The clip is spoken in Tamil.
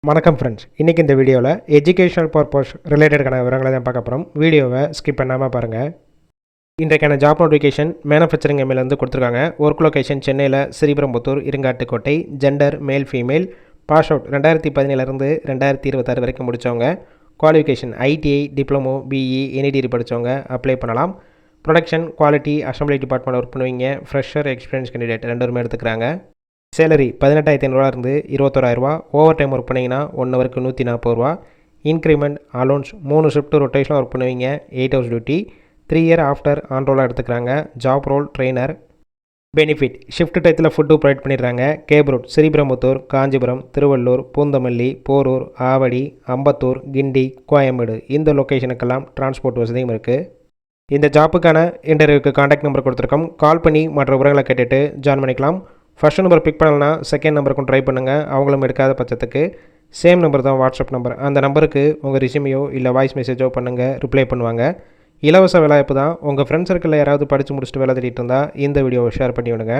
வணக்கம் ஃப்ரெண்ட்ஸ், இன்றைக்கி இந்த வீடியோவில் எஜுகேஷனல் பர்பஸ் ரிலேட்டடான விவரங்களை தான் பார்க்க போகிறோம். வீடியோவை ஸ்கிப் பண்ணாமல் பாருங்கள். இன்றைக்கான ஜாப் நோட்டிஃபிகேஷன் மேனுஃபேக்சரிங் எம்எல்லேருந்து கொடுத்துருக்காங்க. ஒர்க் லொகேஷன் சென்னையில் Sriperumbudur, Irungattukottai. Gender male female. Pass out 2017 2026 வரைக்கும் முடித்தவங்க. Qualification ITI, diploma, BE, any degree படித்தவங்க அப்ளை பண்ணலாம். Production, quality, assembly department work பண்ணுவீங்க. ஃப்ரெஷர், எக்ஸ்பீரியன்ஸ் கேண்டிடேட் ரெண்டுமே எடுத்துக்கிறாங்க. சேலரி 18,500 21,000. ஓவர் டைம் ஒர்க் பண்ணிங்கன்னா 1 ஹவருக்கு 140 ரூபா. இன்க்ரிமெண்ட், அலோன்ஸ், 3 ஷிஃப்ட் ரொட்டேஷனாக ஒர்க் பண்ணுவீங்க. 8 ஹவர்ஸ் டியூட்டி. 3 இயர் ஆஃப்டர் ஆன்ரோலாக எடுத்துக்கிறாங்க. Job role trainer. Benefit, shift டயத்தில் ஃபுட்டு ப்ரொவைட் பண்ணிடுறாங்க. கேப் ரூட் ஸ்ரீபெரும்புத்தூர், காஞ்சிபுரம், திருவள்ளூர், பூந்தமல்லி, போரூர், ஆவடி, அம்பத்தூர், கிண்டி, கோயம்பேடு இந்த லொக்கேஷனுக்கெல்லாம் டிரான்ஸ்போர்ட் வசதியும் இருக்குது. இந்த ஜாப்புக்கான இன்டர்வியூக்கு கான்டாக்ட் நம்பர் கொடுத்துருக்கோம். கால் பண்ணி மற்ற விவரங்களை கேட்டுட்டு ஜாயின் பண்ணிக்கலாம். ஃபஸ்ட் நம்பர் பிக் பண்ணலன்னா செகண்ட் நம்பருக்கும் ட்ரை பண்ணுங்கள். அவங்களும் எடுக்காத பட்சத்துக்கு சேம் நம்பர் தான் வாட்ஸ்அப் நம்பர். அந்த நம்பருக்கு உங்கள் ரெஸ்யூமையோ இல்லை வாய்ஸ் மெசேஜோ பண்ணுங்கள், ரிப்ளை பண்ணுவாங்க. இலவச வேலைவாய்ப்பு தான். உங்கள் ஃப்ரெண்ட்ஸ் சர்க்கிளில் யாராவது படித்து முடிச்சுட்டு வேலை தேடிட்டு இருந்தால் இந்த வீடியோவை ஷேர் பண்ணி விடுங்க.